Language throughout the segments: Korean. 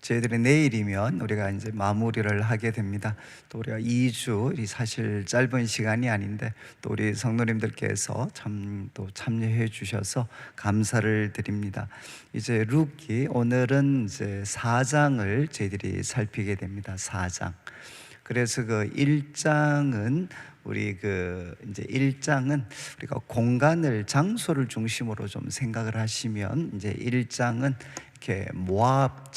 저희들이 내일이면 우리가 이제 마무리를 하게 됩니다. 또 우리가 2주 사실 짧은 시간이 아닌데 또 우리 성도님들께서 참 또 참여해 주셔서 감사를 드립니다. 이제 룻기 오늘은 이제 4장을 저희들이 살피게 됩니다. 4장. 그래서 그 1장은 이제 1장은 우리가 공간을 장소를 중심으로 좀 생각을 하시면 이제 1장은 이렇게 모압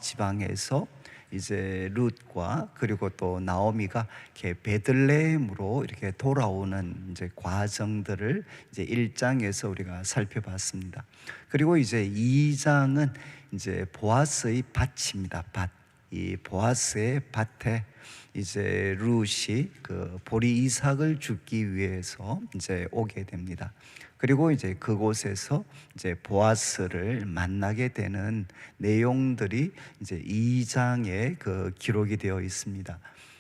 지방에서 이제 룻과 그리고 또 나오미가 이렇게 베들레헴으로 이렇게 돌아오는 이제 과정들을 이제 1장에서 우리가 살펴봤습니다. 그리고 이제 2장은 이제 보아스의 밭입니다. 이 보아스의 밭에 이제 룻이 그 보리 이삭을 줍기 위해서 이제 오게 됩니다. 그리고 이제 그곳에서 이제 보아스를 만나게 되는 내용들이 이제 2장에 그 기록이 되어 있습니다.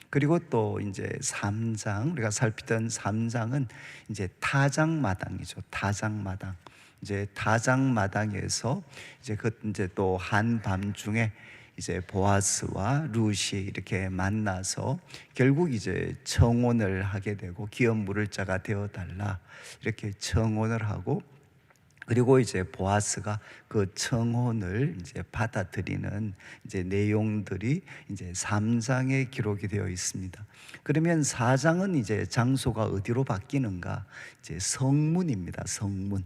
그리고 또 이제 3장, 우리가 살피던 3장은 이제 타작마당이죠. 타작마당. 이제 타작마당에서 이제 또 한밤중에 이제 보아스와 룻이 이렇게 만나서 결국 이제 청혼을 하게 되고 기업 물을 자가 되어 달라 이렇게 청혼을 하고, 그리고 이제 보아스가 그 청혼을 이제 받아들이는 이제 내용들이 이제 3장에 기록이 되어 있습니다. 그러면 4장은 이제 장소가 어디로 바뀌는가? 이제 성문입니다. 성문.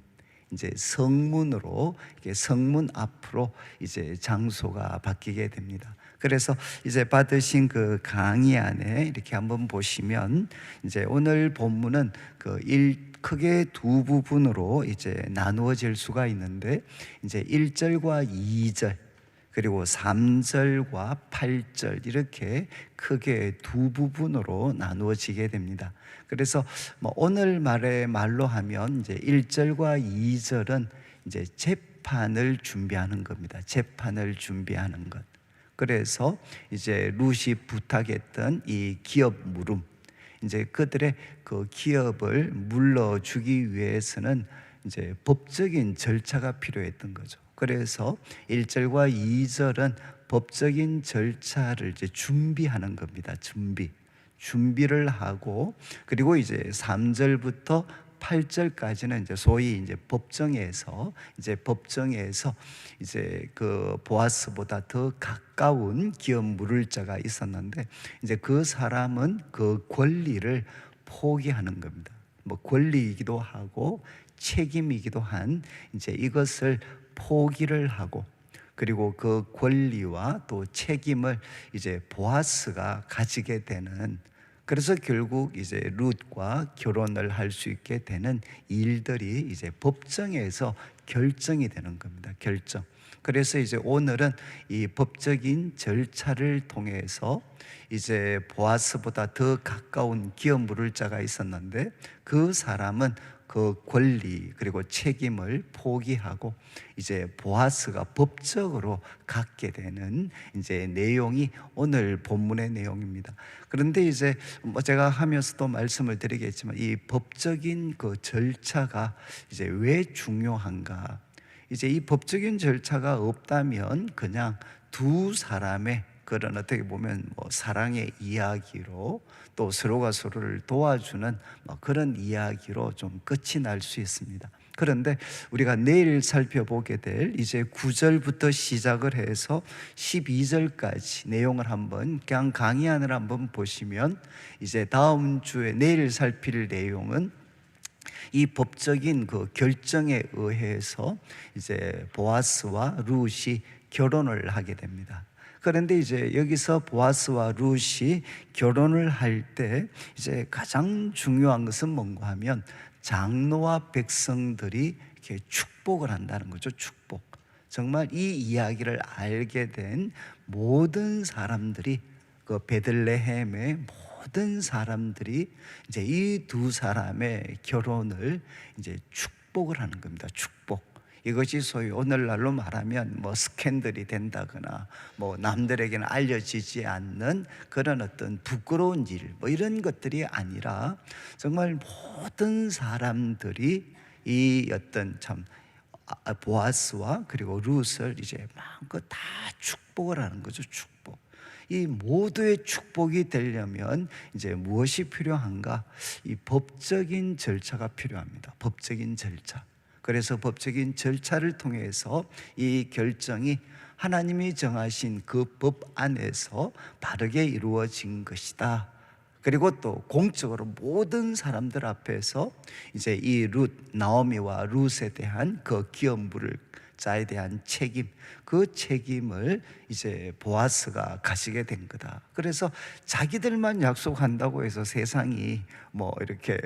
이제 성문으로, 이게 성문 앞으로 이제 장소가 바뀌게 됩니다. 그래서 이제 받으신 그 강의 안에 이렇게 한번 보시면 이제 오늘 본문은 크게 두 부분으로 이제 나누어질 수가 있는데, 이제 1절과 2절 그리고 3절과 8절 이렇게 크게 두 부분으로 나누어지게 됩니다. 그래서 오늘 말로 하면 이제 1절과 2절은 이제 재판을 준비하는 겁니다. 재판을 준비하는 것. 그래서 이제 룻이 부탁했던 이 기업 물음, 이제 그들의 그 기업을 물러주기 위해서는 이제 법적인 절차가 필요했던 거죠. 그래서 1절과 2절은 법적인 절차를 이제 준비하는 겁니다. 준비를 하고, 그리고 이제 3절부터 8절까지는 이제 소위 이제 법정에서 이제 그 보아스보다 더 가까운 기업 물을 자가 있었는데, 이제 그 사람은 그 권리를 포기하는 겁니다. 권리이기도 하고 책임이기도 한 이제 이것을 포기를 하고, 그리고 그 권리와 또 책임을 이제 보아스가 가지게 되는, 그래서 결국 이제 룻과 결혼을 할 수 있게 되는 일들이 이제 법정에서 결정이 되는 겁니다. 결정. 그래서 이제 오늘은 이 법적인 절차를 통해서 이제 보아스보다 더 가까운 기업 물을 자가 있었는데, 그 사람은 그 권리 그리고 책임을 포기하고 이제 보아스가 법적으로 갖게 되는 이제 내용이 오늘 본문의 내용입니다. 그런데 이제 제가 하면서도 말씀을 드리겠지만, 이 법적인 그 절차가 이제 왜 중요한가? 이제 이 법적인 절차가 없다면 그냥 두 사람의 그런 어떻게 보면 사랑의 이야기로, 또 서로가 서로를 도와주는 그런 이야기로 좀 끝이 날 수 있습니다. 그런데 우리가 내일 살펴보게 될 이제 9절부터 시작을 해서 12절까지 내용을 한번 그냥 강의안을 한번 보시면, 이제 다음 주에 내일 살필 내용은 이 법적인 그 결정에 의해서 이제 보아스와 룻이 결혼을 하게 됩니다. 그런데 이제 여기서 보아스와 룻이 결혼을 할 때 이제 가장 중요한 것은 뭔가 하면 장로와 백성들이 이렇게 축복을 한다는 거죠. 축복. 정말 이 이야기를 알게 된 모든 사람들이, 그 베들레헴의 모든 사람들이 이제 이 두 사람의 결혼을 이제 축복을 하는 겁니다. 축복. 이것이 소위 오늘날로 말하면 스캔들이 된다거나 남들에게는 알려지지 않는 그런 어떤 부끄러운 일 이런 것들이 아니라, 정말 모든 사람들이 이 어떤 참 보아스와 그리고 룻을 이제 마음껏 다 축복을 하는 거죠. 축복. 이 모두의 축복이 되려면 이제 무엇이 필요한가? 이 법적인 절차가 필요합니다. 법적인 절차. 그래서 법적인 절차를 통해서 이 결정이 하나님이 정하신 그 법 안에서 바르게 이루어진 것이다. 그리고 또 공적으로 모든 사람들 앞에서 이제 이 나오미와 룻에 대한 그 기업 물을 자에 대한 책임, 그 책임을 이제 보아스가 가지게 된 거다. 그래서 자기들만 약속한다고 해서 세상이 뭐 이렇게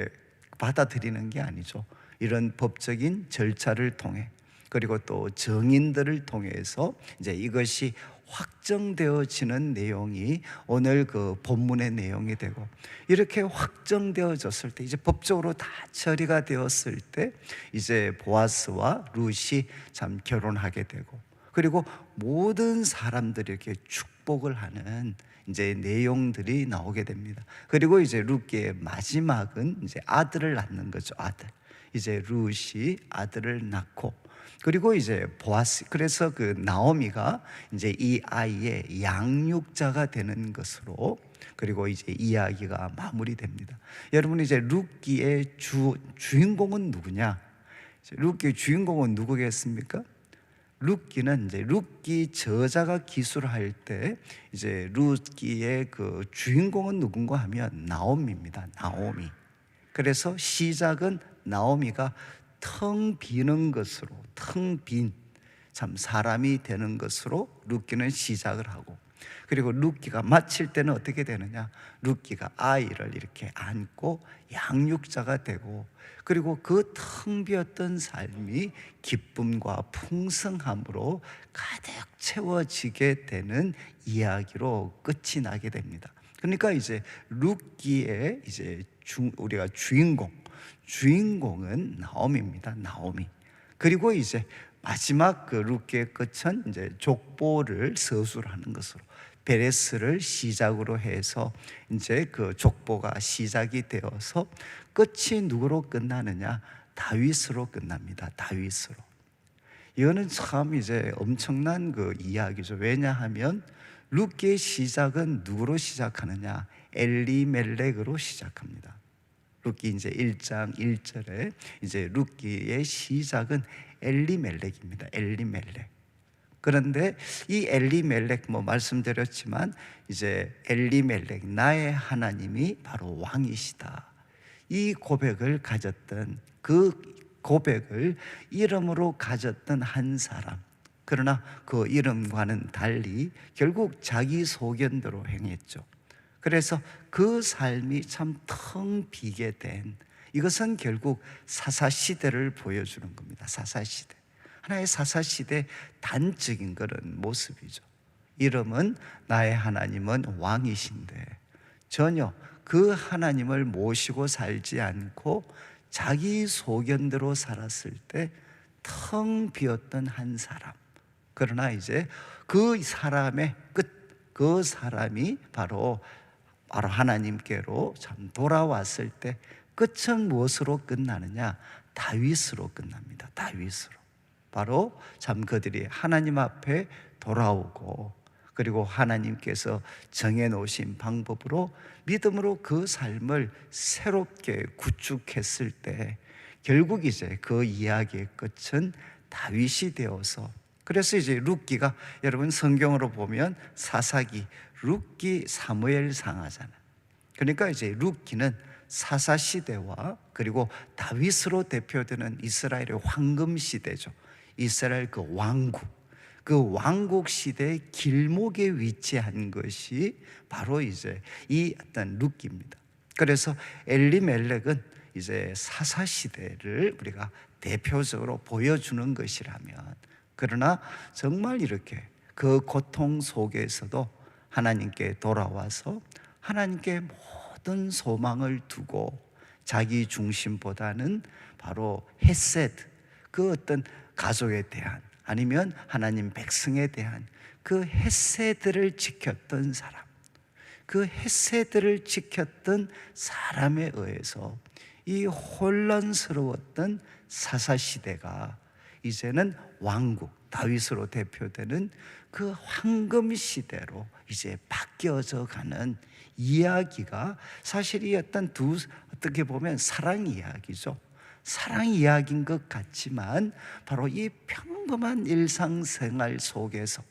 받아들이는 게 아니죠. 이런 법적인 절차를 통해, 그리고 또 정인들을 통해서 이제 이것이 확정되어지는 내용이 오늘 그 본문의 내용이 되고, 이렇게 확정되어졌을 때 이제 법적으로 다 처리가 되었을 때 이제 보아스와 룻이 참 결혼하게 되고, 그리고 모든 사람들이 이렇게 축복을 하는 이제 내용들이 나오게 됩니다. 그리고 이제 룻기의 마지막은 이제 아들을 낳는 거죠. 아들. 이제 룻이 아들을 낳고, 그리고 이제 보아스, 그래서 그 나오미가 이제 이 아이의 양육자가 되는 것으로, 그리고 이제 이야기가 마무리됩니다. 여러분, 이제 룻기의 주인공은 누구냐? 룻기의 주인공은 누구겠습니까? 룻기는 이제 룻기 저자가 기술할 때 이제 룻기의 그 주인공은 누군가 하면 나오미입니다. 나오미. 그래서 시작은 나오미가 텅 비는 것으로, 텅 빈 참 사람이 되는 것으로 룻기는 시작을 하고, 그리고 룻기가 마칠 때는 어떻게 되느냐? 룻기가 아이를 이렇게 안고 양육자가 되고, 그리고 그 텅 비었던 삶이 기쁨과 풍성함으로 가득 채워지게 되는 이야기로 끝이 나게 됩니다. 그러니까 이제 룻기의 이제 우리가 주인공은 나오미입니다. 나오미. 그리고 이제 마지막 그 룻기의 끝은 이제 족보를 서술하는 것으로, 베레스를 시작으로 해서 이제 그 족보가 시작이 되어서 끝이 누구로 끝나느냐? 다윗으로 끝납니다. 다윗으로. 이거는 참 이제 엄청난 그 이야기죠. 왜냐하면 룻기의 시작은 누구로 시작하느냐? 엘리멜렉으로 시작합니다. 룻기 이제 1장 1절에 이제 룻기의 시작은 엘리멜렉입니다. 엘리멜렉. 그런데 이 엘리멜렉 뭐 말씀드렸지만 이제 엘리멜렉, 나의 하나님이 바로 왕이시다. 이 고백을 가졌던, 그 고백을 이름으로 가졌던 한 사람. 그러나 그 이름과는 달리 결국 자기 소견대로 행했죠. 그래서 그 삶이 참 텅 비게 된, 이것은 결국 사사시대를 보여주는 겁니다. 사사시대. 하나의 사사시대 단적인 그런 모습이죠. 이름은 나의 하나님은 왕이신데 전혀 그 하나님을 모시고 살지 않고 자기 소견대로 살았을 때 텅 비었던 한 사람. 그러나 이제 그 사람의 끝, 그 사람이 바로 하나님께로 참 돌아왔을 때 끝은 무엇으로 끝나느냐? 다윗으로 끝납니다. 다윗으로. 바로 참 그들이 하나님 앞에 돌아오고, 그리고 하나님께서 정해놓으신 방법으로 믿음으로 그 삶을 새롭게 구축했을 때 결국 이제 그 이야기의 끝은 다윗이 되어서, 그래서 이제 룻기가 여러분 성경으로 보면 사사기, 룻기, 사무엘상 하잖아요. 그러니까 이제 룻기는 사사시대와 그리고 다윗으로 대표되는 이스라엘의 황금 시대죠. 이스라엘 그 왕국 시대의 길목에 위치한 것이 바로 이제 이 어떤 룻기입니다. 그래서 엘리멜렉은 이제 사사시대를 우리가 대표적으로 보여주는 것이라면, 그러나 정말 이렇게 그 고통 속에서도 하나님께 돌아와서 하나님께 모든 소망을 두고 자기 중심보다는 바로 헤세드, 그 어떤 가족에 대한 아니면 하나님 백성에 대한 그 헤세드를 지켰던 사람, 그 헤세드를 지켰던 사람에 의해서 이 혼란스러웠던 사사시대가 이제는 왕국, 다윗으로 대표되는 그 황금 시대로 이제 바뀌어져 가는 이야기가 사실 이 어떻게 보면 사랑 이야기죠. 사랑 이야기인 것 같지만 바로 이 평범한 일상생활 속에서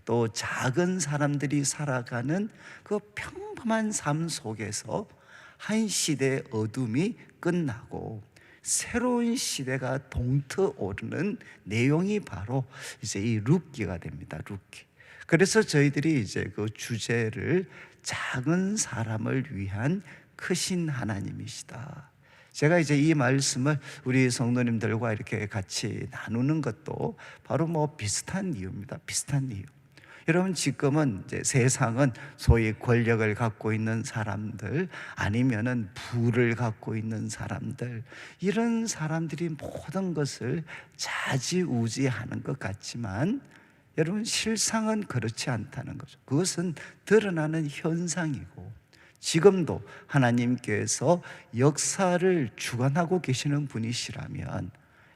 또 작은 사람들이 살아가는 그 평범한 삶 속에서 한 시대의 어둠이 끝나고 새로운 시대가 동트오르는 내용이 바로 이제 이 룻기가 됩니다. 룻기. 그래서 저희들이 이제 그 주제를 작은 사람을 위한 크신 하나님이시다. 제가 이제 이 말씀을 우리 성도님들과 이렇게 같이 나누는 것도 바로 뭐 비슷한 이유입니다. 비슷한 이유. 여러분, 지금은 이제 세상은 소위 권력을 갖고 있는 사람들, 아니면은 부를 갖고 있는 사람들, 이런 사람들이 모든 것을 좌지우지하는 것 같지만 여러분, 실상은 그렇지 않다는 거죠. 그것은 드러나는 현상이고, 지금도 하나님께서 역사를 주관하고 계시는 분이시라면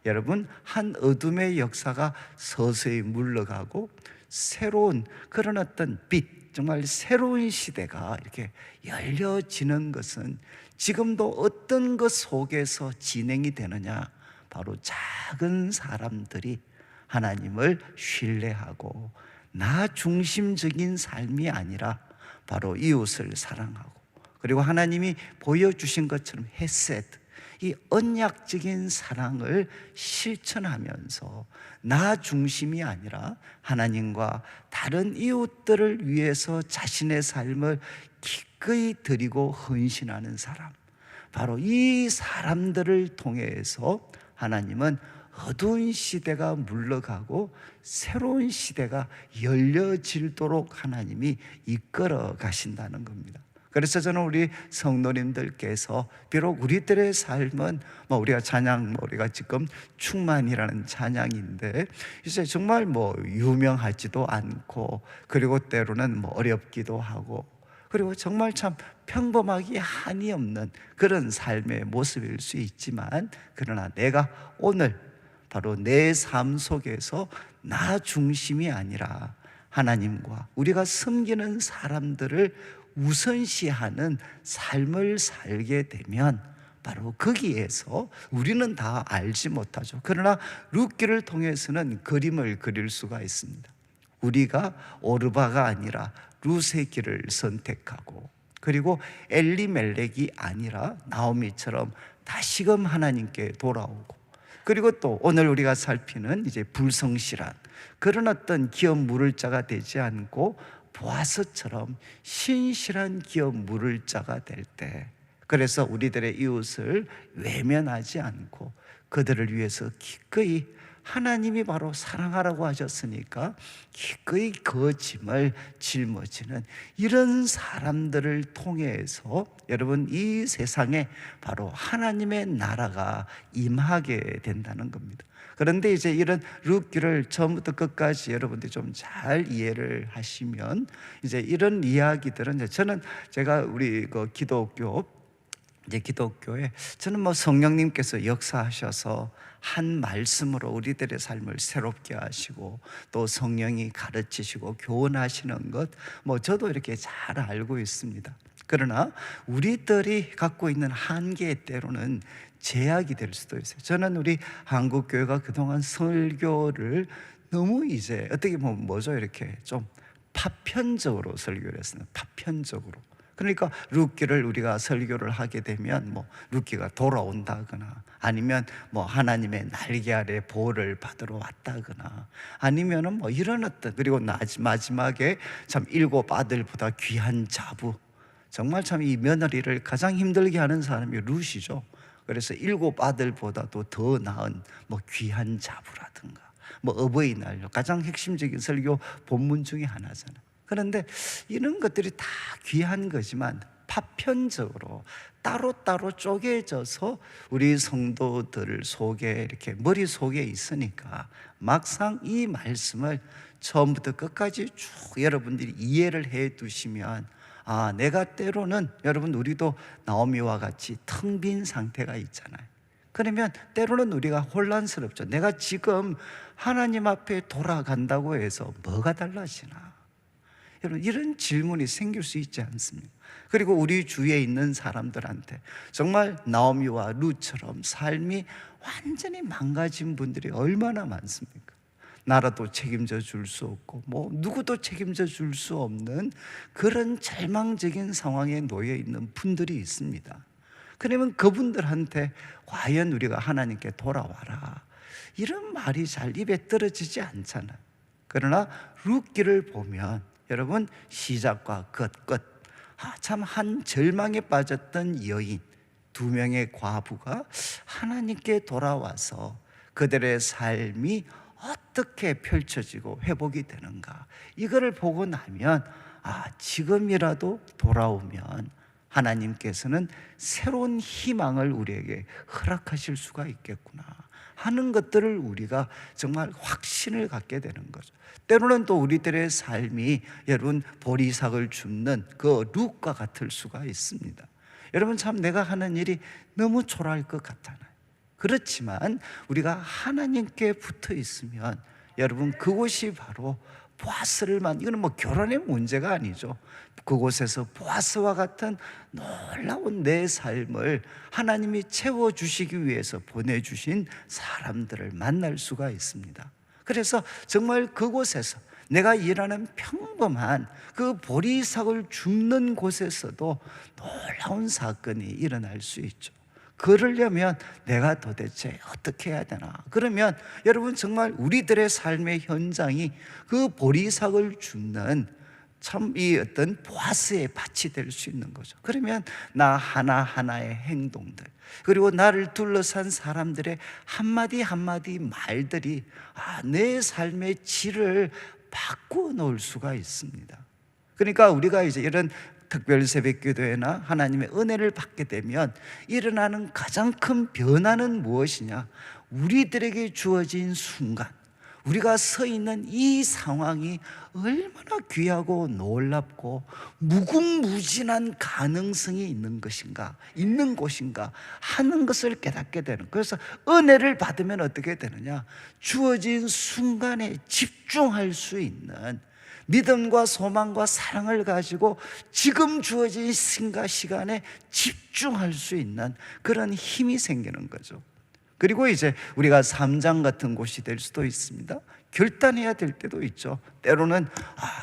여러분, 한 어둠의 역사가 서서히 물러가고 새로운 그런 어떤 빛, 정말 새로운 시대가 이렇게 열려지는 것은 지금도 어떤 것 속에서 진행이 되느냐, 바로 작은 사람들이 하나님을 신뢰하고 나 중심적인 삶이 아니라 바로 이웃을 사랑하고, 그리고 하나님이 보여주신 것처럼 헤세드, 이 언약적인 사랑을 실천하면서 나 중심이 아니라 하나님과 다른 이웃들을 위해서 자신의 삶을 기꺼이 드리고 헌신하는 사람, 바로 이 사람들을 통해서 하나님은 어두운 시대가 물러가고 새로운 시대가 열려지도록 하나님이 이끌어 가신다는 겁니다. 그래서 저는 우리 성도님들께서 비록 우리들의 삶은 우리가 찬양, 우리가 지금 충만이라는 찬양인데 이제 정말 유명하지도 않고, 그리고 때로는 어렵기도 하고, 그리고 정말 참 평범하기 한이 없는 그런 삶의 모습일 수 있지만, 그러나 내가 오늘 바로 내 삶 속에서 나 중심이 아니라 하나님과 우리가 섬기는 사람들을 우선시하는 삶을 살게 되면 바로 거기에서 우리는 다 알지 못하죠. 그러나 룻기를 통해서는 그림을 그릴 수가 있습니다. 우리가 오르바가 아니라 룻의 길을 선택하고, 그리고 엘리멜렉이 아니라 나오미처럼 다시금 하나님께 돌아오고, 그리고 또 오늘 우리가 살피는 이제 불성실한 그런 어떤 기업 물을 자가 되지 않고 보아스처럼 신실한 기업 물을 자가 될 때, 그래서 우리들의 이웃을 외면하지 않고 그들을 위해서 기꺼이, 하나님이 바로 사랑하라고 하셨으니까 기꺼이 그 짐을 짊어지는 이런 사람들을 통해서 여러분, 이 세상에 바로 하나님의 나라가 임하게 된다는 겁니다. 그런데 이제 이런 룻기를 처음부터 끝까지 여러분들이 좀 잘 이해를 하시면 이제 이런 이야기들은, 제가 우리 그 기독교에 저는 성령님께서 역사하셔서 한 말씀으로 우리들의 삶을 새롭게 하시고 또 성령이 가르치시고 교훈하시는 것 저도 이렇게 잘 알고 있습니다. 그러나 우리들이 갖고 있는 한계 때로는 제약이 될 수도 있어요. 저는 우리 한국교회가 그동안 설교를 너무 이제 어떻게 보면 이렇게 좀 파편적으로 설교를 했어요. 파편적으로. 그러니까 룻기를 우리가 설교를 하게 되면 룻기가 돌아온다거나, 아니면 하나님의 날개 아래 보호를 받으러 왔다거나, 아니면은 이런 어떤, 그리고 마지막에 참 7 아들보다 귀한 자부, 정말 참 이 며느리를 가장 힘들게 하는 사람이 룻이죠. 그래서 7 아들보다도 더 나은 귀한 자부라든가, 어버이날 가장 핵심적인 설교 본문 중에 하나잖아요. 그런데 이런 것들이 다 귀한 거지만 파편적으로 따로따로 쪼개져서 우리 성도들 속에 이렇게 머릿속에 있으니까 막상 이 말씀을 처음부터 끝까지 쭉 여러분들이 이해를 해 두시면, 내가 때로는, 여러분 우리도 나오미와 같이 텅 빈 상태가 있잖아요. 그러면 때로는 우리가 혼란스럽죠. 내가 지금 하나님 앞에 돌아간다고 해서 뭐가 달라지나? 여러분, 이런 질문이 생길 수 있지 않습니까? 그리고 우리 주위에 있는 사람들한테 정말 나오미와 룻처럼 삶이 완전히 망가진 분들이 얼마나 많습니까? 나라도 책임져 줄 수 없고 누구도 책임져 줄 수 없는 그런 절망적인 상황에 놓여 있는 분들이 있습니다. 그러면 그분들한테 과연 우리가 하나님께 돌아와라, 이런 말이 잘 입에 떨어지지 않잖아요. 그러나 룻기를 보면 여러분, 시작과 끝, 참 한 절망에 빠졌던 여인 2명의 과부가 하나님께 돌아와서 그들의 삶이 어떻게 펼쳐지고 회복이 되는가, 이거를 보고 나면 지금이라도 돌아오면 하나님께서는 새로운 희망을 우리에게 허락하실 수가 있겠구나 하는 것들을 우리가 정말 확신을 갖게 되는 거죠. 때로는 또 우리들의 삶이 여러분 보리삭을 줍는 그 룻과 같을 수가 있습니다. 여러분, 참 내가 하는 일이 너무 초라할 것 같잖아요. 그렇지만 우리가 하나님께 붙어 있으면 여러분, 그곳이 바로 보아스를 이거는 결혼의 문제가 아니죠. 그곳에서 보아스와 같은 놀라운 내 삶을 하나님이 채워주시기 위해서 보내주신 사람들을 만날 수가 있습니다. 그래서 정말 그곳에서 내가 일하는 평범한 그 보리삭을 줍는 곳에서도 놀라운 사건이 일어날 수 있죠. 그러려면 내가 도대체 어떻게 해야 되나? 그러면 여러분, 정말 우리들의 삶의 현장이 그 보리삭을 줍는 참 이 어떤 보아스의 밭이 될 수 있는 거죠. 그러면 나 하나하나의 행동들, 그리고 나를 둘러싼 사람들의 한마디 한마디 말들이 내 삶의 질을 바꾸어 놓을 수가 있습니다. 그러니까 우리가 이제 이런 특별 새벽 기도회나 하나님의 은혜를 받게 되면 일어나는 가장 큰 변화는 무엇이냐? 우리들에게 주어진 순간, 우리가 서 있는 이 상황이 얼마나 귀하고 놀랍고 무궁무진한 가능성이 있는 곳인가 하는 것을 깨닫게 되는. 그래서 은혜를 받으면 어떻게 되느냐? 주어진 순간에 집중할 수 있는 믿음과 소망과 사랑을 가지고 지금 주어진 시간에 집중할 수 있는 그런 힘이 생기는 거죠. 그리고 이제 우리가 삼장 같은 곳이 될 수도 있습니다. 결단해야 될 때도 있죠. 때로는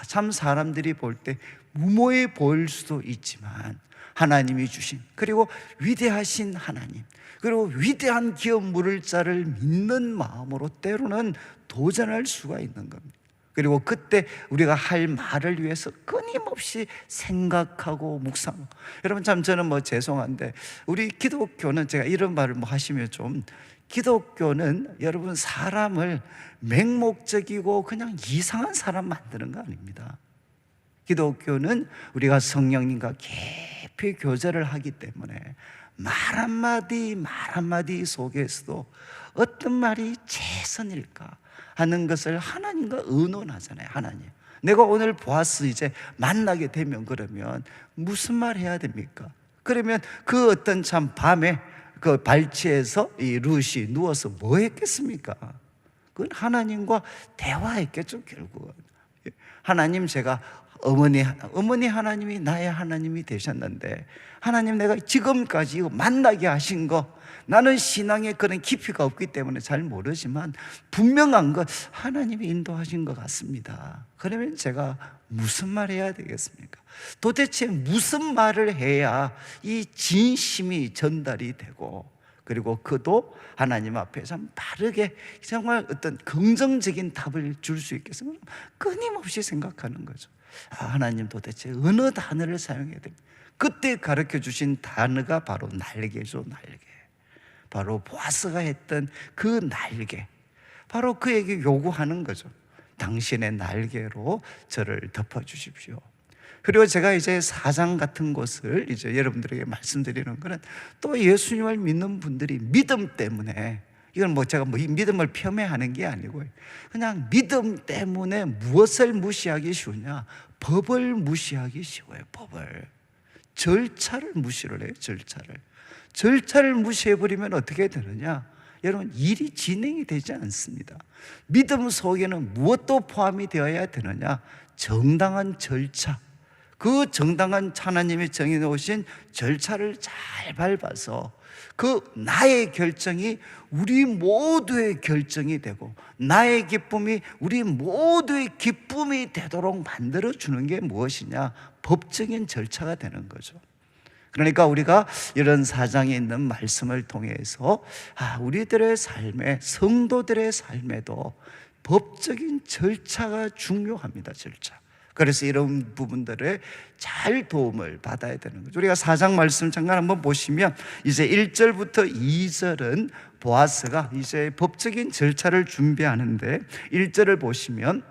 참 사람들이 볼 때 무모해 보일 수도 있지만 하나님이 주신, 그리고 위대하신 하나님, 그리고 위대한 기업 물을 자를 믿는 마음으로 때로는 도전할 수가 있는 겁니다. 그리고 그때 우리가 할 말을 위해서 끊임없이 생각하고 묵상하고. 여러분, 참 저는 죄송한데 우리 기독교는, 제가 이런 말을 하시면 좀, 기독교는 여러분 사람을 맹목적이고 그냥 이상한 사람 만드는 거 아닙니다. 기독교는 우리가 성령님과 깊이 교제를 하기 때문에 말 한마디 속에서도 어떤 말이 최선일까 하는 것을 하나님과 의논하잖아요. 하나님, 내가 오늘 보아스 이제 만나게 되면 그러면 무슨 말 해야 됩니까? 그러면 그 어떤 참 밤에 그 발치에서 이 룻이 누워서 뭐 했겠습니까? 그건 하나님과 대화했겠죠. 결국은 하나님, 제가 어머니 하나님이 나의 하나님이 되셨는데, 하나님, 내가 지금까지 이거 만나게 하신 거, 나는 신앙에 그런 깊이가 없기 때문에 잘 모르지만 분명한 것 하나님이 인도하신 것 같습니다. 그러면 제가 무슨 말 해야 되겠습니까? 도대체 무슨 말을 해야 이 진심이 전달이 되고, 그리고 그도 하나님 앞에 참 바르게 정말 어떤 긍정적인 답을 줄 수 있겠습니까? 끊임없이 생각하는 거죠. 하나님, 도대체 어느 단어를 사용해야 됩니까? 그때 가르쳐 주신 단어가 바로 날개죠. 날개. 바로 보아스가 했던 그 날개, 바로 그에게 요구하는 거죠. 당신의 날개로 저를 덮어주십시오. 그리고 제가 이제 4장 같은 것을 이제 여러분들에게 말씀드리는 것은, 또 예수님을 믿는 분들이 믿음 때문에, 이건 제가 이 믿음을 폄훼하는 게 아니고요, 그냥 믿음 때문에 무엇을 무시하기 쉬우냐? 법을 무시하기 쉬워요. 법을, 절차를 무시를 해요. 절차를 무시해버리면 어떻게 되느냐? 여러분, 일이 진행이 되지 않습니다. 믿음 속에는 무엇도 포함이 되어야 되느냐? 정당한 절차, 그 정당한 하나님이 정해놓으신 절차를 잘 밟아서 그 나의 결정이 우리 모두의 결정이 되고 나의 기쁨이 우리 모두의 기쁨이 되도록 만들어주는 게 무엇이냐? 법적인 절차가 되는 거죠. 그러니까 우리가 이런 4장에 있는 말씀을 통해서 우리들의 삶에, 성도들의 삶에도 법적인 절차가 중요합니다. 절차. 그래서 이런 부분들에 잘 도움을 받아야 되는 거죠. 우리가 4장 말씀 잠깐 한번 보시면 이제 1절부터 2절은 보아스가 이제 법적인 절차를 준비하는데, 1절을 보시면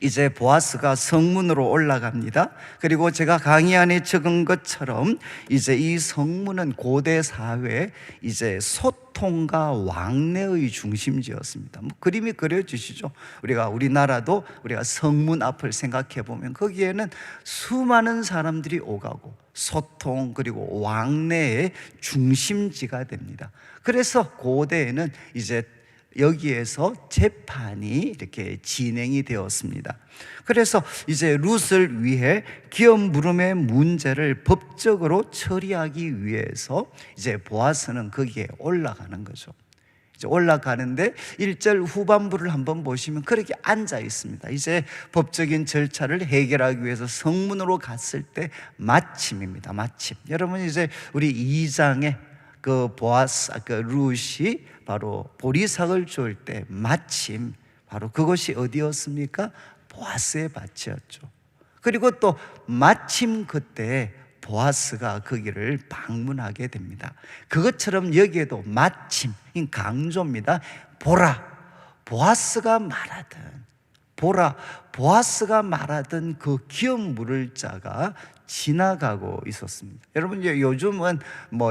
이제 보아스가 성문으로 올라갑니다. 그리고 제가 강의 안에 적은 것처럼 이제 이 성문은 고대 사회 이제 소통과 왕래의 중심지였습니다. 그림이 그려지시죠? 우리나라도 우리가 성문 앞을 생각해 보면 거기에는 수많은 사람들이 오가고 소통 그리고 왕래의 중심지가 됩니다. 그래서 고대에는 이제 여기에서 재판이 이렇게 진행이 되었습니다. 그래서 이제 룻을 위해 기업 물음의 문제를 법적으로 처리하기 위해서 이제 보아스는 거기에 올라가는 거죠. 이제 올라가는데 1절 후반부를 한번 보시면 그렇게 앉아 있습니다. 이제 법적인 절차를 해결하기 위해서 성문으로 갔을 때 마침입니다. 마침. 여러분, 이제 우리 2장에 그 보아스, 그 룻이 바로 보리삭을 주울 때 마침 바로 그것이 어디였습니까? 보아스의 밭이었죠. 그리고 또 마침 그때 보아스가 거기를 방문하게 됩니다. 그것처럼 여기에도 마침, 강조입니다. 보라, 보아스가 말하던, 보라, 보아스가 말하던 그 기업 물을 자가 지나가고 있었습니다. 여러분, 요즘은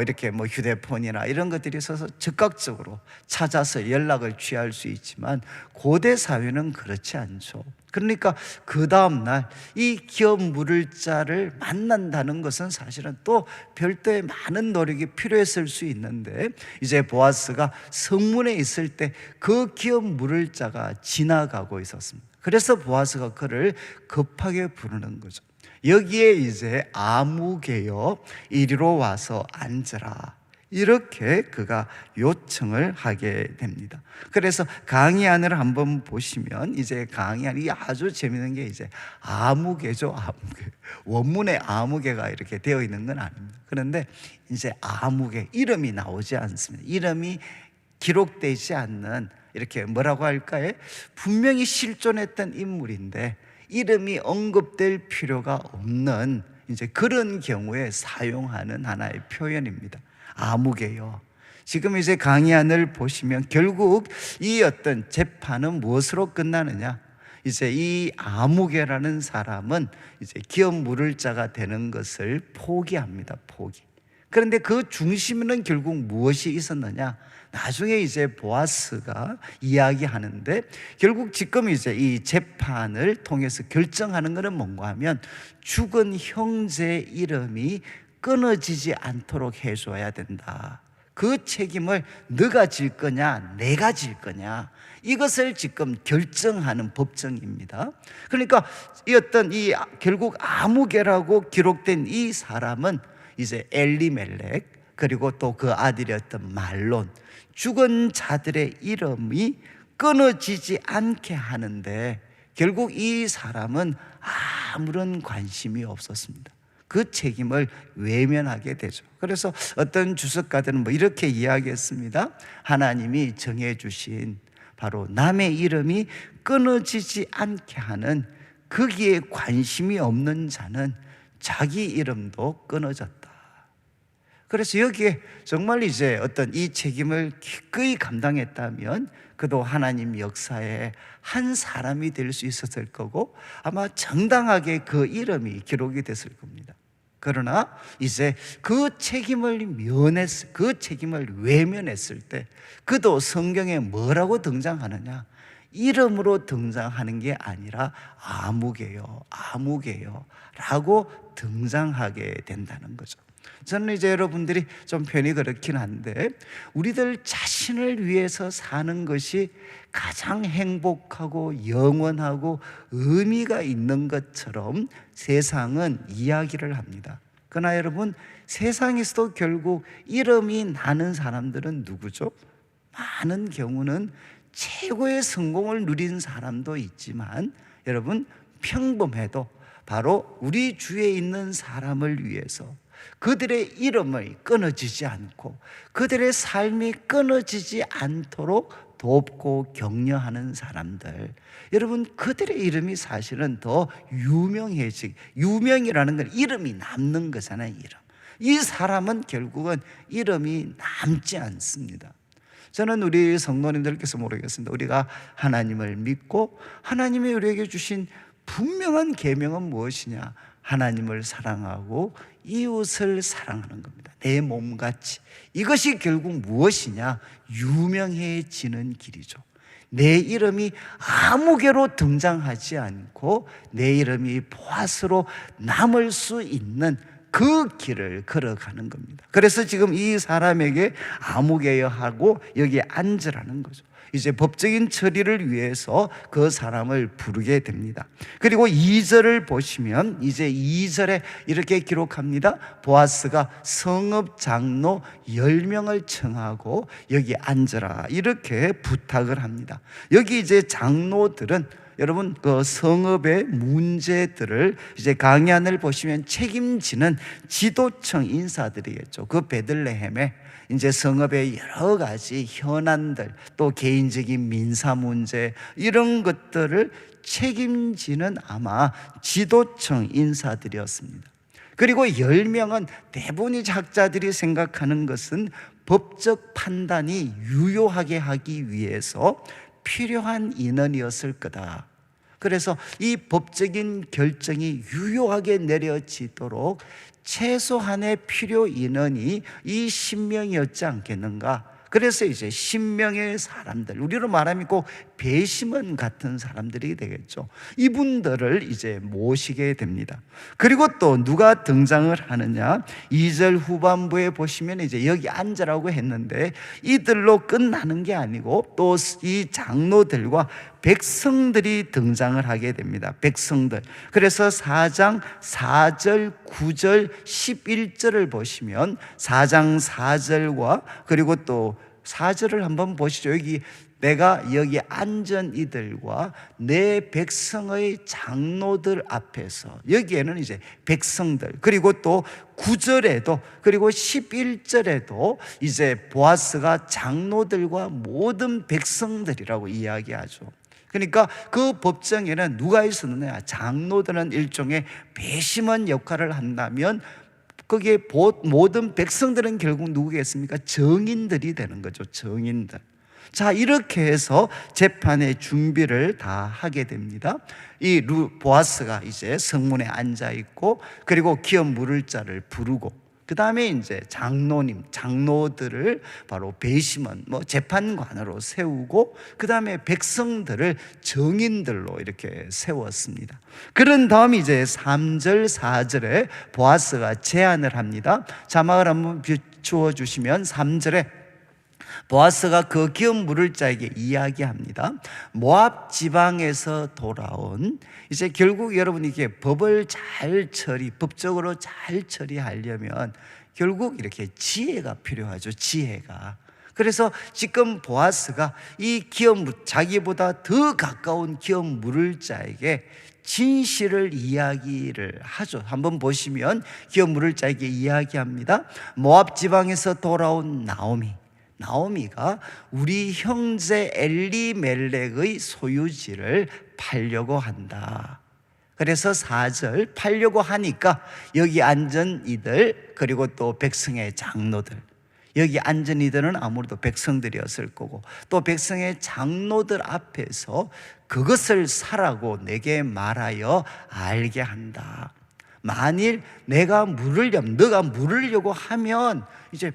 이렇게 휴대폰이나 이런 것들이 있어서 즉각적으로 찾아서 연락을 취할 수 있지만 고대 사회는 그렇지 않죠. 그러니까 그 다음날 이 기업 물을 자를 만난다는 것은 사실은 또 별도의 많은 노력이 필요했을 수 있는데, 이제 보아스가 성문에 있을 때 그 기업 물을 자가 지나가고 있었습니다. 그래서 보아스가 그를 급하게 부르는 거죠. 여기에 이제 아무개여 이리로 와서 앉으라, 이렇게 그가 요청을 하게 됩니다. 그래서 강의안을 한번 보시면 이제 강의안이 아주 재미있는 게 이제 아무개죠. 아무개. 원문에 아무개가 이렇게 되어 있는 건 아닙니다. 그런데 이제 아무개, 이름이 나오지 않습니다. 이름이 기록되지 않는, 이렇게 뭐라고 할까요? 분명히 실존했던 인물인데 이름이 언급될 필요가 없는 이제 그런 경우에 사용하는 하나의 표현입니다. 아무개요. 지금 이제 강의안을 보시면 결국 이 어떤 재판은 무엇으로 끝나느냐? 이제 이 아무개라는 사람은 이제 기업 물을 자가 되는 것을 포기합니다. 포기. 그런데 그 중심에는 결국 무엇이 있었느냐? 나중에 이제 보아스가 이야기하는데, 결국 지금 이제 이 재판을 통해서 결정하는 것은 뭔가 하면 죽은 형제 이름이 끊어지지 않도록 해줘야 된다. 그 책임을 너가 질 거냐 내가 질 거냐, 이것을 지금 결정하는 법정입니다. 그러니까 이 결국 아무개라고 기록된 이 사람은 이제 엘리멜렉, 그리고 또 그 아들이었던 말론, 죽은 자들의 이름이 끊어지지 않게 하는데 결국 이 사람은 아무런 관심이 없었습니다. 그 책임을 외면하게 되죠. 그래서 어떤 주석가들은 이렇게 이야기했습니다. 하나님이 정해주신 바로 남의 이름이 끊어지지 않게 하는, 거기에 관심이 없는 자는 자기 이름도 끊어졌다. 그래서 여기에 정말 이제 어떤 이 책임을 기꺼이 감당했다면 그도 하나님 역사에 한 사람이 될 수 있었을 거고 아마 정당하게 그 이름이 기록이 됐을 겁니다. 그러나 이제 그 책임을 외면했을 때 그도 성경에 뭐라고 등장하느냐? 이름으로 등장하는 게 아니라 아무개요 라고 등장하게 된다는 거죠. 저는 이제 여러분들이 좀 편히 그렇긴 한데, 우리들 자신을 위해서 사는 것이 가장 행복하고 영원하고 의미가 있는 것처럼 세상은 이야기를 합니다. 그러나 여러분, 세상에서도 결국 이름이 나는 사람들은 누구죠? 많은 경우는 최고의 성공을 누린 사람도 있지만, 여러분, 평범해도 바로 우리 주위에 있는 사람을 위해서 그들의 이름을 끊어지지 않고 그들의 삶이 끊어지지 않도록 돕고 격려하는 사람들, 여러분, 그들의 이름이 사실은 더 유명이라는 건 이름이 남는 거잖아요. 이 사람은 결국은 이름이 남지 않습니다. 저는 우리 성도님들께서 모르겠습니다. 우리가 하나님을 믿고 하나님이 우리에게 주신 분명한 계명은 무엇이냐? 하나님을 사랑하고 이웃을 사랑하는 겁니다. 내 몸같이. 이것이 결국 무엇이냐? 유명해지는 길이죠. 내 이름이 아무개로 등장하지 않고 내 이름이 보아스로 남을 수 있는 그 길을 걸어가는 겁니다. 그래서 지금 이 사람에게 아무개여 하고 여기에 앉으라는 거죠. 이제 법적인 처리를 위해서 그 사람을 부르게 됩니다. 그리고 2절을 보시면 이제 2절에 이렇게 기록합니다. 보아스가 성읍 장로 10명을 청하고 여기 앉으라 이렇게 부탁을 합니다. 여기 이제 장로들은 여러분 그 성읍의 문제들을 이제 강연을 보시면 책임지는 지도청 인사들이겠죠. 그 베들레헴에 이제 성읍의 여러 가지 현안들, 또 개인적인 민사 문제, 이런 것들을 책임지는 아마 지도청 인사들이었습니다. 그리고 10명은 대부분의 학자들이 생각하는 것은 법적 판단이 유효하게 하기 위해서 필요한 인원이었을 거다. 그래서 이 법적인 결정이 유효하게 내려지도록 최소한의 필요 인원이 이 10명이었지 않겠는가? 그래서 이제 10명의 사람들, 우리로 말하면 꼭 배심원 같은 사람들이 되겠죠. 이분들을 이제 모시게 됩니다. 그리고 또 누가 등장을 하느냐? 2절 후반부에 보시면 이제 여기 앉으라고 했는데 이들로 끝나는 게 아니고 또 이 장로들과 백성들이 등장을 하게 됩니다. 백성들. 그래서 4장 4절, 9절, 11절을 보시면 4장 4절과 그리고 또 4절을 한번 보시죠. 내가 여기 앉은 이들과 내 백성의 장로들 앞에서, 여기에는 이제 백성들, 그리고 또 9절에도 그리고 11절에도 이제 보아스가 장로들과 모든 백성들이라고 이야기하죠. 그러니까 그 법정에는 누가 있었느냐? 장로들은 일종의 배심원 역할을 한다면 거기에 모든 백성들은 결국 누구겠습니까? 정인들이 되는 거죠. 정인들. 자, 이렇게 해서 재판의 준비를 다 하게 됩니다. 이 보아스가 이제 성문에 앉아 있고 그리고 기업 물을 자를 부르고 그 다음에 이제 장로들을 바로 배심원, 재판관으로 세우고 그 다음에 백성들을 정인들로 이렇게 세웠습니다. 그런 다음 이제 3절, 4절에 보아스가 제안을 합니다. 자막을 한번 비추어 주시면 3절에 보아스가 그 기업 물을 자에게 이야기합니다. 모압 지방에서 돌아온, 이제 결국 여러분이 이게 법적으로 잘 처리하려면 결국 이렇게 지혜가 필요하죠. 지혜가. 그래서 지금 보아스가 이 자기보다 더 가까운 기업 물을 자에게 진실을 이야기를 하죠. 한번 보시면 기업 물을 자에게 이야기합니다. 모압 지방에서 돌아온 나오미가 우리 형제 엘리멜렉의 소유지를 팔려고 한다. 그래서 4절 팔려고 하니까 여기 앉은 이들 그리고 또 백성의 장로들, 여기 앉은 이들은 아무래도 백성들이었을 거고 또 백성의 장로들 앞에서 그것을 사라고 내게 말하여 알게 한다. 만일 너가 물으려고 하면 이제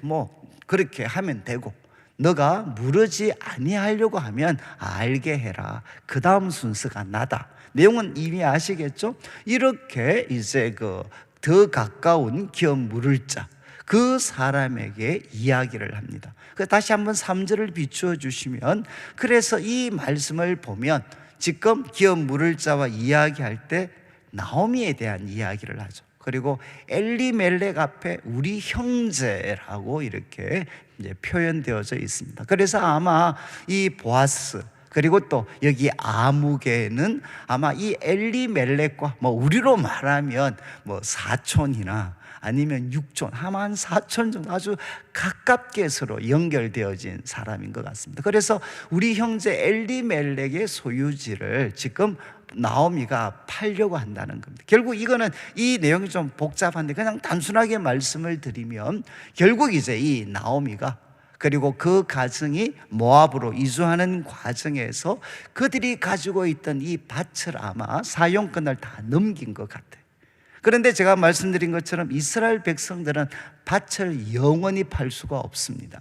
그렇게 하면 되고, 너가 물으지 아니하려고 하면 알게 해라. 그 다음 순서가 나다. 내용은 이미 아시겠죠? 이렇게 이제 더 가까운 기업 물을 자, 그 사람에게 이야기를 합니다. 다시 한번 3절을 비추어 주시면, 그래서 이 말씀을 보면 지금 기업 물을 자와 이야기할 때 나오미에 대한 이야기를 하죠. 그리고 엘리멜렉 앞에 우리 형제라고 이렇게 이제 표현되어져 있습니다. 그래서 아마 이 보아스, 그리고 또 여기 아무개는 아마 이 엘리멜렉과 우리로 말하면 사촌이나 아니면 육촌, 한 사촌 정도 아주 가깝게 서로 연결되어진 사람인 것 같습니다. 그래서 우리 형제 엘리멜렉의 소유지를 지금 나오미가 팔려고 한다는 겁니다. 결국 이거는, 이 내용이 좀 복잡한데 그냥 단순하게 말씀을 드리면, 결국 이제 이 나오미가, 그리고 그 가정이 모압으로 이주하는 과정에서 그들이 가지고 있던 이 밭을 아마 사용권을 다 넘긴 것 같아요. 그런데 제가 말씀드린 것처럼 이스라엘 백성들은 밭을 영원히 팔 수가 없습니다.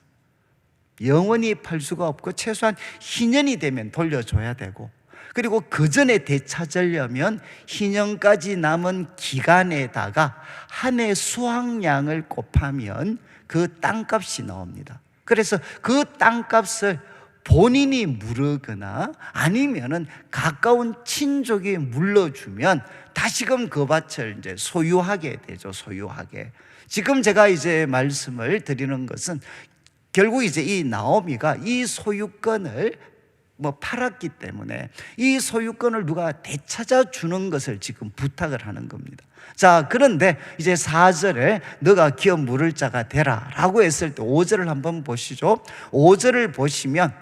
영원히 팔 수가 없고 최소한 희년이 되면 돌려줘야 되고, 그리고 그 전에 되찾으려면 희년까지 남은 기간에다가 한 해 수확량을 곱하면 그 땅값이 나옵니다. 그래서 그 땅값을 본인이 물으거나 아니면은 가까운 친족이 물러주면 다시금 그 밭을 이제 소유하게 되죠. 소유하게. 지금 제가 이제 말씀을 드리는 것은, 결국 이제 이 나오미가 이 소유권을 팔았기 때문에 이 소유권을 누가 되찾아 주는 것을 지금 부탁을 하는 겁니다. 자, 그런데 이제 4절에 너가 기업 물을 자가 되라 라고 했을 때 5절을 한번 보시죠. 5절을 보시면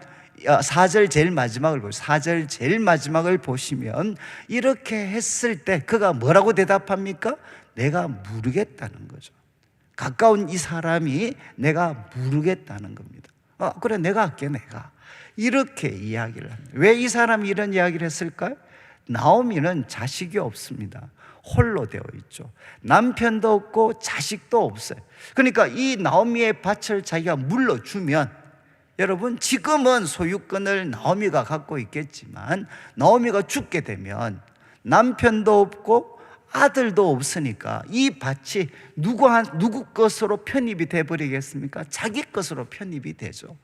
4절 제일 마지막을 보시죠. 4절 제일 마지막을 보시면 이렇게 했을 때 그가 뭐라고 대답합니까? 내가 물으겠다는 거죠. 가까운 이 사람이 내가 물으겠다는 겁니다. 그래, 내가 할게, 내가. 이렇게 이야기를 합니다. 왜 이 사람이 이런 이야기를 했을까요? 나오미는 자식이 없습니다. 홀로 되어 있죠. 남편도 없고 자식도 없어요. 그러니까 이 나오미의 밭을 자기가 물러주면, 여러분, 지금은 소유권을 나오미가 갖고 있겠지만 나오미가 죽게 되면 남편도 없고 아들도 없으니까 이 밭이 누구 것으로 편입이 돼버리겠습니까? 자기 것으로 편입이 되죠.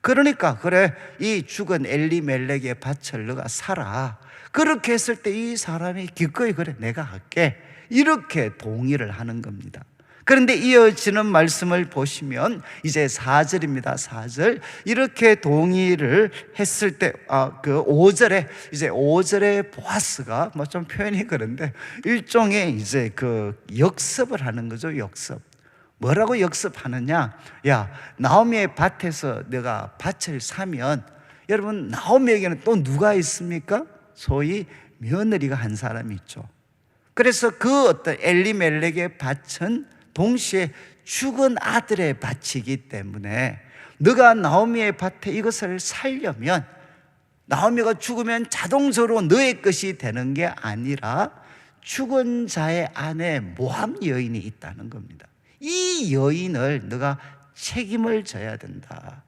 그러니까 그래, 이 죽은 엘리멜렉의 밭을 너가 사라. 그렇게 했을 때 이 사람이 기꺼이 그래, 내가 할게, 이렇게 동의를 하는 겁니다. 그런데 이어지는 말씀을 보시면 이제 4절입니다. 4절. 이렇게 동의를 했을 때, 그 5절에, 이제 5절에 보아스가 좀 표현이 그런데 일종의 이제 그 역습을 하는 거죠. 역습. 뭐라고 역습하느냐? 야, 나오미의 밭에서 내가 밭을 사면, 여러분, 나오미에게는 또 누가 있습니까? 소위 며느리가 한 사람이 있죠. 그래서 그 어떤 엘리멜렉의 밭은 동시에 죽은 아들의 밭이기 때문에 너가 나오미의 밭에 이것을 살려면, 나오미가 죽으면 자동적으로 너의 것이 되는 게 아니라 죽은 자의 안에 모함 여인이 있다는 겁니다. 이 여인을 너가 책임을 져야 된다.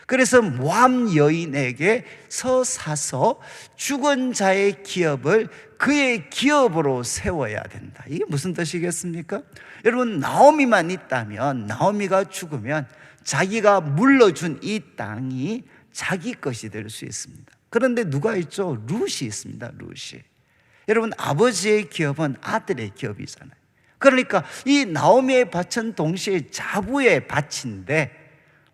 그래서 모함 여인에게서 사서 죽은 자의 기업을 그의 기업으로 세워야 된다. 이게 무슨 뜻이겠습니까? 여러분, 나오미만 있다면, 나오미가 죽으면 자기가 물러준 이 땅이 자기 것이 될 수 있습니다. 그런데 누가 있죠? 룻이 있습니다. 룻이. 여러분, 아버지의 기업은 아들의 기업이잖아요. 그러니까 이 나오미의 밭은 동시에 자부의 밭인데,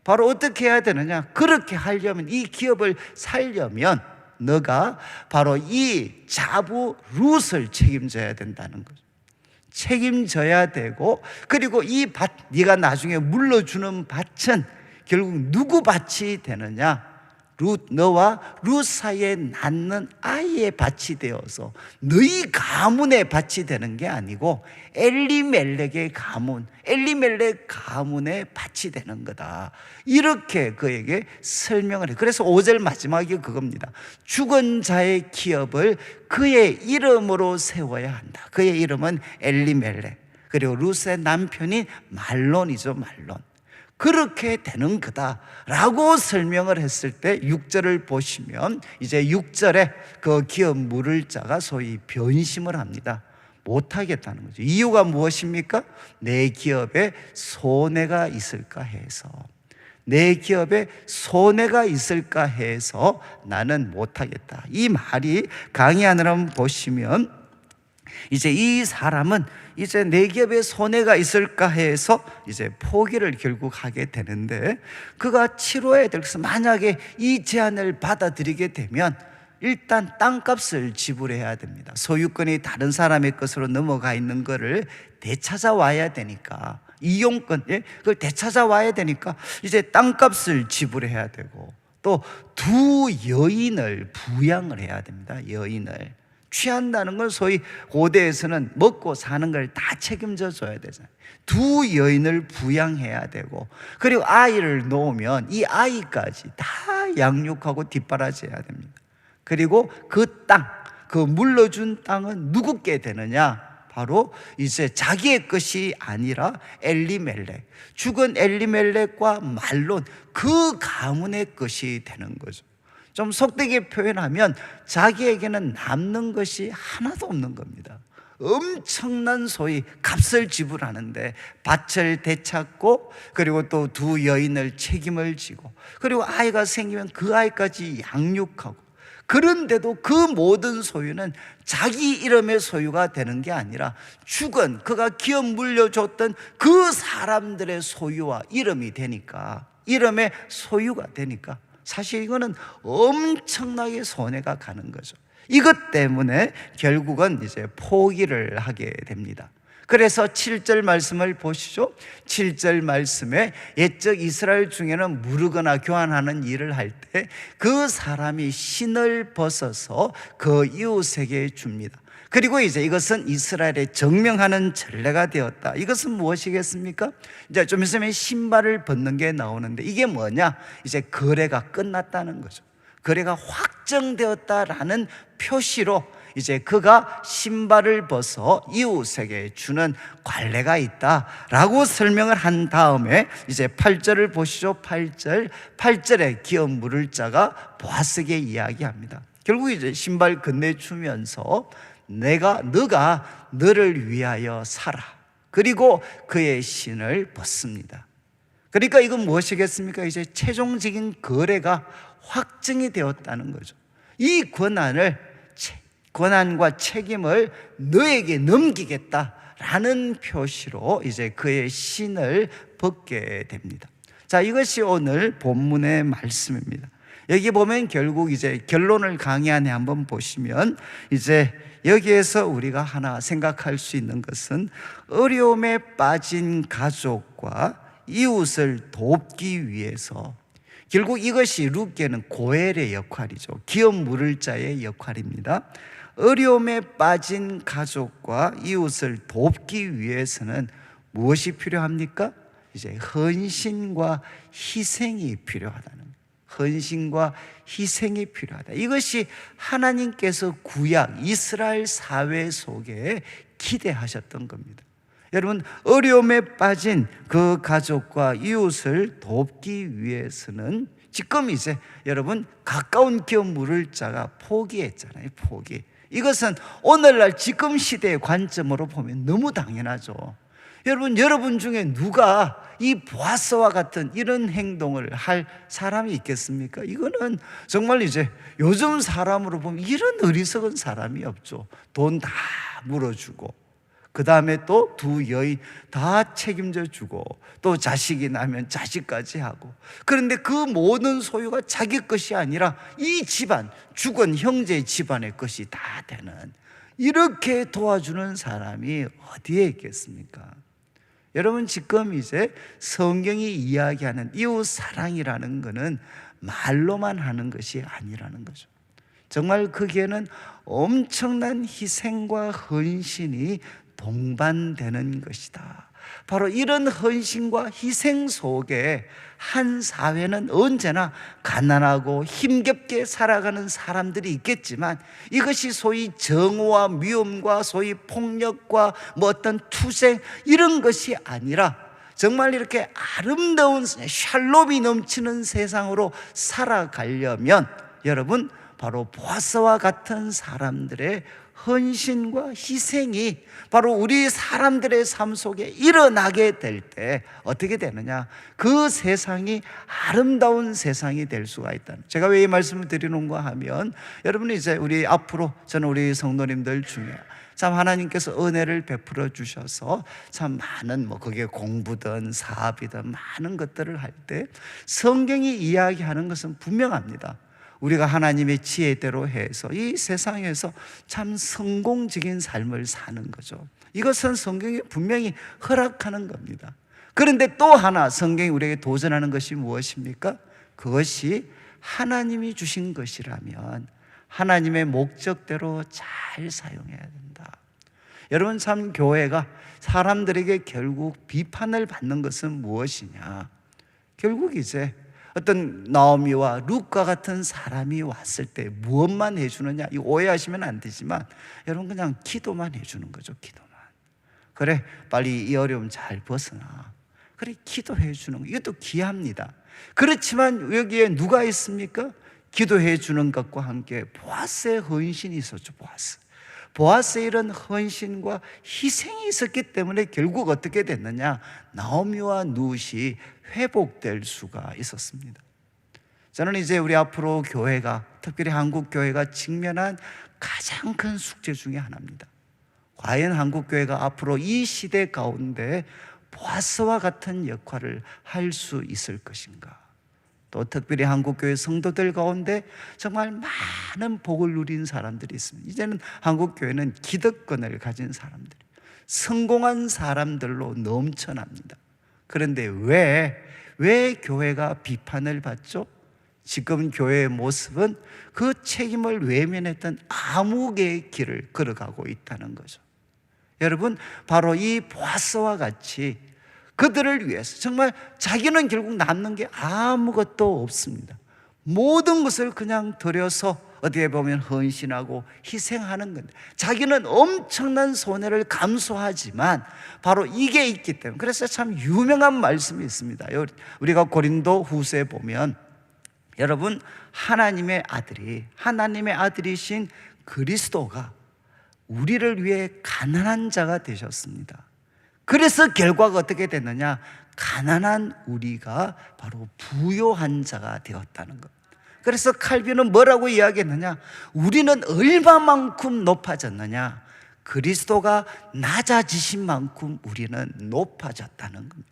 바로 어떻게 해야 되느냐? 그렇게 하려면, 이 기업을 살려면 너가 바로 이 자부 룻을 책임져야 된다는 거죠. 책임져야 되고, 그리고 이 밭, 네가 나중에 물러주는 밭은 결국 누구 밭이 되느냐? 룻, 너와 룻 사이에 낳는 아이의 밭이 되어서 너희 가문의 밭이 되는 게 아니고 엘리멜렉의 가문, 엘리멜렉 가문의 밭이 되는 거다. 이렇게 그에게 설명을 해요. 그래서 5절 마지막이 그겁니다. 죽은 자의 기업을 그의 이름으로 세워야 한다. 그의 이름은 엘리멜렉, 그리고 룻의 남편이 말론이죠. 말론. 그렇게 되는 거다라고 설명을 했을 때 6절을 보시면, 이제 6절에 그 기업 물을 자가 소위 변심을 합니다. 못하겠다는 거죠. 이유가 무엇입니까? 내 기업에 손해가 있을까 해서, 내 기업에 손해가 있을까 해서 나는 못하겠다. 이 말이 강의하느라 보시면 이제 이 사람은 이제 내 기업에 손해가 있을까 해서 이제 포기를 결국 하게 되는데, 그가 치러야 될 것은, 만약에 이 제안을 받아들이게 되면 일단 땅값을 지불해야 됩니다. 소유권이 다른 사람의 것으로 넘어가 있는 거를 되찾아와야 되니까, 이용권, 그걸 되찾아와야 되니까 이제 땅값을 지불해야 되고, 또 두 여인을 부양을 해야 됩니다. 여인을 취한다는 건 소위 고대에서는 먹고 사는 걸 다 책임져 줘야 되잖아요. 두 여인을 부양해야 되고, 그리고 아이를 놓으면 이 아이까지 다 양육하고 뒷바라지해야 됩니다. 그리고 그 땅, 그 물러준 땅은 누구께 되느냐? 바로 이제 자기의 것이 아니라 엘리멜렉, 죽은 엘리멜렉과 말론, 그 가문의 것이 되는 거죠. 좀 속되게 표현하면 자기에게는 남는 것이 하나도 없는 겁니다. 엄청난 소위 값을 지불하는데 밭을 되찾고, 그리고 또 두 여인을 책임을 지고, 그리고 아이가 생기면 그 아이까지 양육하고, 그런데도 그 모든 소유는 자기 이름의 소유가 되는 게 아니라 죽은, 그가 기업 물려줬던 그 사람들의 소유와 이름이 되니까, 이름의 소유가 되니까 사실 이거는 엄청나게 손해가 가는 거죠. 이것 때문에 결국은 이제 포기를 하게 됩니다. 그래서 7절 말씀을 보시죠. 7절 말씀에 옛적 이스라엘 중에는 무르거나 교환하는 일을 할 때 그 사람이 신을 벗어서 그 이웃에게 줍니다. 그리고 이제 이것은 이스라엘에 정명하는 전례가 되었다. 이것은 무엇이겠습니까? 이제 좀 있으면 신발을 벗는 게 나오는데, 이게 뭐냐? 이제 거래가 끝났다는 거죠. 거래가 확정되었다라는 표시로 이제 그가 신발을 벗어 이웃에게 주는 관례가 있다라고 설명을 한 다음에 이제 8절을 보시죠. 8절에 기업 물을 자가 보아스에게 이야기합니다. 결국 이제 신발 건네주면서 너가 너를 위하여 사라, 그리고 그의 신을 벗습니다. 그러니까 이건 무엇이겠습니까? 이제 최종적인 거래가 확정이 되었다는 거죠. 이 권한과 책임을 너에게 넘기겠다라는 표시로 이제 그의 신을 벗게 됩니다. 자, 이것이 오늘 본문의 말씀입니다. 여기 보면 결국 이제 결론을 강의 안에 한번 보시면, 이제 여기에서 우리가 하나 생각할 수 있는 것은, 어려움에 빠진 가족과 이웃을 돕기 위해서, 결국 이것이 룻게는 고엘의 역할이죠. 기업 물을 자의 역할입니다. 어려움에 빠진 가족과 이웃을 돕기 위해서는 무엇이 필요합니까? 이제 헌신과 희생이 필요하다는 거예요. 헌신과 희생이 필요하다. 이것이 하나님께서 구약 이스라엘 사회 속에 기대하셨던 겁니다. 여러분, 어려움에 빠진 그 가족과 이웃을 돕기 위해서는 지금 이제 여러분 가까운 기업 물을 자가 포기했잖아요. 포기. 이것은 오늘날 지금 시대의 관점으로 보면 너무 당연하죠. 여러분 중에 누가 이 보아스와 같은 이런 행동을 할 사람이 있겠습니까? 이거는 정말 이제 요즘 사람으로 보면 이런 어리석은 사람이 없죠. 돈 다 물어주고, 그 다음에 또 두 여인 다 책임져 주고, 또 자식이 나면 자식까지 하고, 그런데 그 모든 소유가 자기 것이 아니라 이 집안, 죽은 형제 집안의 것이 다 되는, 이렇게 도와주는 사람이 어디에 있겠습니까? 여러분, 지금 이제 성경이 이야기하는 이웃 사랑이라는 것은 말로만 하는 것이 아니라는 거죠. 정말 거기에는 엄청난 희생과 헌신이 동반되는 것이다. 바로 이런 헌신과 희생 속에 한 사회는 언제나 가난하고 힘겹게 살아가는 사람들이 있겠지만, 이것이 소위 정오와 미움과 소위 폭력과 어떤 투쟁, 이런 것이 아니라 정말 이렇게 아름다운 샬롬이 넘치는 세상으로 살아가려면 여러분, 바로 보아스와 같은 사람들의 헌신과 희생이 바로 우리 사람들의 삶 속에 일어나게 될 때 어떻게 되느냐? 그 세상이 아름다운 세상이 될 수가 있다는. 제가 왜 이 말씀을 드리는가 하면, 여러분이 이제 우리 앞으로 저는 우리 성도님들 중에 참 하나님께서 은혜를 베풀어 주셔서 참 많은 그게 공부든 사업이든 많은 것들을 할 때 성경이 이야기하는 것은 분명합니다. 우리가 하나님의 지혜대로 해서 이 세상에서 참 성공적인 삶을 사는 거죠. 이것은 성경이 분명히 허락하는 겁니다. 그런데 또 하나 성경이 우리에게 도전하는 것이 무엇입니까? 그것이 하나님이 주신 것이라면 하나님의 목적대로 잘 사용해야 된다. 여러분, 참 교회가 사람들에게 결국 비판을 받는 것은 무엇이냐? 결국 이제 어떤 나오미와 룻과 같은 사람이 왔을 때 무엇만 해주느냐? 이 오해하시면 안 되지만 여러분, 그냥 기도만 해주는 거죠. 기도만. 그래, 빨리 이 어려움 잘 벗어나. 그래, 기도해 주는 거, 이것도 귀합니다. 그렇지만 여기에 누가 있습니까? 기도해 주는 것과 함께 보아스의 헌신이 있었죠. 보아스의 이런 헌신과 희생이 있었기 때문에 결국 어떻게 됐느냐? 나오미와 룻이 회복될 수가 있었습니다. 저는 이제 우리 앞으로 교회가, 특별히 한국 교회가 직면한 가장 큰 숙제 중에 하나입니다. 과연 한국 교회가 앞으로 이 시대 가운데 보아스와 같은 역할을 할 수 있을 것인가? 또 특별히 한국교회 성도들 가운데 정말 많은 복을 누린 사람들이 있습니다. 이제는 한국교회는 기득권을 가진 사람들, 성공한 사람들로 넘쳐납니다. 그런데 왜 교회가 비판을 받죠? 지금 교회의 모습은 그 책임을 외면했던 암흑의 길을 걸어가고 있다는 거죠. 여러분, 바로 이 보아스와 같이 그들을 위해서 정말 자기는 결국 남는 게 아무것도 없습니다. 모든 것을 그냥 들여서 어떻게 보면 헌신하고 희생하는 건데, 자기는 엄청난 손해를 감수하지만 바로 이게 있기 때문에. 그래서 참 유명한 말씀이 있습니다. 우리가 고린도 후서에 보면, 여러분, 하나님의 아들이신 그리스도가 우리를 위해 가난한 자가 되셨습니다. 그래서 결과가 어떻게 됐느냐? 가난한 우리가 바로 부요한 자가 되었다는 것. 그래서 칼빈은 뭐라고 이야기했느냐? 우리는 얼마만큼 높아졌느냐? 그리스도가 낮아지신 만큼 우리는 높아졌다는 겁니다.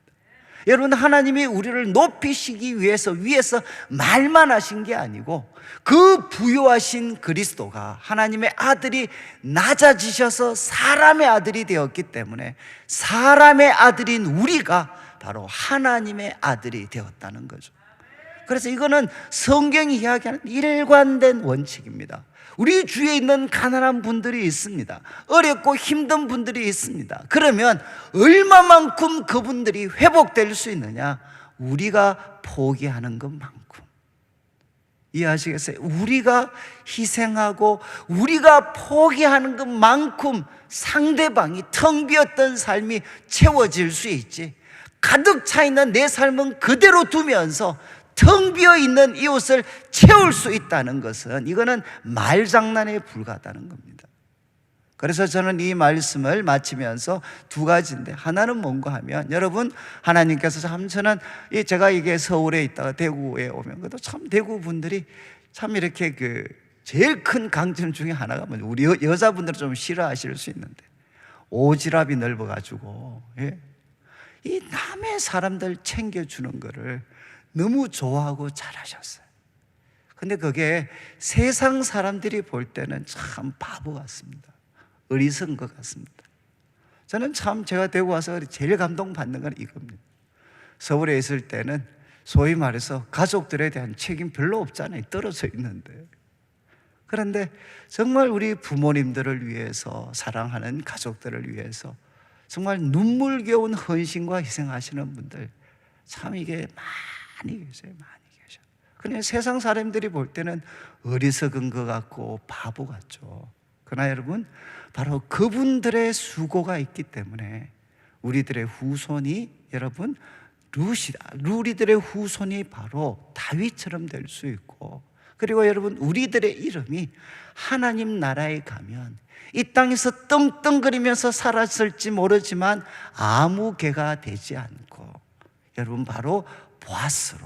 여러분, 하나님이 우리를 높이시기 위해서 위에서 말만 하신 게 아니고 그 부요하신 그리스도가, 하나님의 아들이 낮아지셔서 사람의 아들이 되었기 때문에 사람의 아들인 우리가 바로 하나님의 아들이 되었다는 거죠. 그래서 이거는 성경이 이야기하는 일관된 원칙입니다. 우리 주위에 있는 가난한 분들이 있습니다. 어렵고 힘든 분들이 있습니다. 그러면 얼마만큼 그분들이 회복될 수 있느냐? 우리가 포기하는 것만큼. 이해하시겠어요? 우리가 희생하고 우리가 포기하는 것만큼 상대방이 텅 비었던 삶이 채워질 수 있지, 가득 차 있는 내 삶은 그대로 두면서 텅 비어있는 이웃을 채울 수 있다는 것은, 이거는 말장난에 불과하다는 겁니다. 그래서 저는 이 말씀을 마치면서 두 가지인데, 하나는 뭔가 하면, 여러분, 하나님께서 참, 저는 제가 이게 서울에 있다가 대구에 오면 그래도 참 대구 분들이 참 이렇게 제일 큰 강점 중에 하나가 뭐냐, 우리 여자분들은 좀 싫어하실 수 있는데 오지랖이 넓어가지고, 이 남의 사람들 챙겨주는 거를 너무 좋아하고 잘하셨어요. 근데 그게 세상 사람들이 볼 때는 참 바보 같습니다. 어리석은 것 같습니다. 저는 참 제가 대구 와서 제일 감동받는 건 이겁니다. 서울에 있을 때는 소위 말해서 가족들에 대한 책임 별로 없잖아요. 떨어져 있는데. 그런데 정말 우리 부모님들을 위해서, 사랑하는 가족들을 위해서 정말 눈물겨운 헌신과 희생하시는 분들 참 이게 많이 계셔요. 많이 계셔. 그냥 세상 사람들이 볼 때는 어리석은 것 같고 바보 같죠. 그러나 여러분, 바로 그분들의 수고가 있기 때문에 우리들의 후손이, 여러분, 우리들의 후손이 바로 다윗처럼 될 수 있고, 그리고 여러분, 우리들의 이름이 하나님 나라에 가면 이 땅에서 떵떵거리면서 살았을지 모르지만 아무 개가 되지 않고, 여러분, 바로 보아스로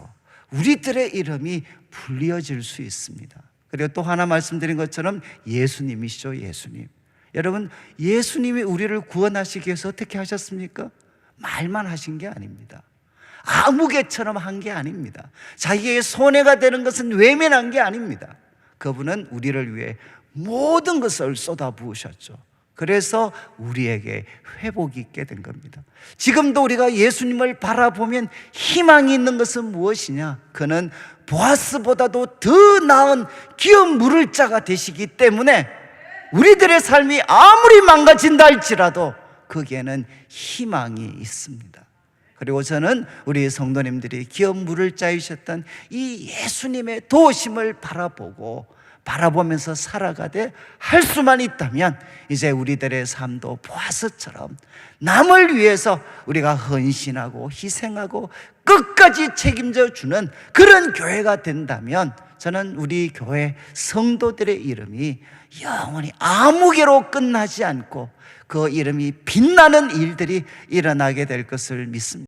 우리들의 이름이 불리어질 수 있습니다. 그리고 또 하나 말씀드린 것처럼 예수님이시죠. 예수님. 여러분, 예수님이 우리를 구원하시기 위해서 어떻게 하셨습니까? 말만 하신 게 아닙니다. 아무개처럼 한 게 아닙니다. 자기의 손해가 되는 것은 외면한 게 아닙니다. 그분은 우리를 위해 모든 것을 쏟아부으셨죠. 그래서 우리에게 회복이 있게 된 겁니다. 지금도 우리가 예수님을 바라보면 희망이 있는 것은 무엇이냐? 그는 보아스보다도 더 나은 기업 물을 자가 되시기 때문에 우리들의 삶이 아무리 망가진다 할지라도 거기에는 희망이 있습니다. 그리고 저는 우리 성도님들이 기업 물을 자이셨던 이 예수님의 도우심을 바라보면서 살아가되 할 수만 있다면 이제 우리들의 삶도 보아스처럼 남을 위해서 우리가 헌신하고 희생하고 끝까지 책임져 주는 그런 교회가 된다면 저는 우리 교회 성도들의 이름이 영원히 아무개로 끝나지 않고 그 이름이 빛나는 일들이 일어나게 될 것을 믿습니다.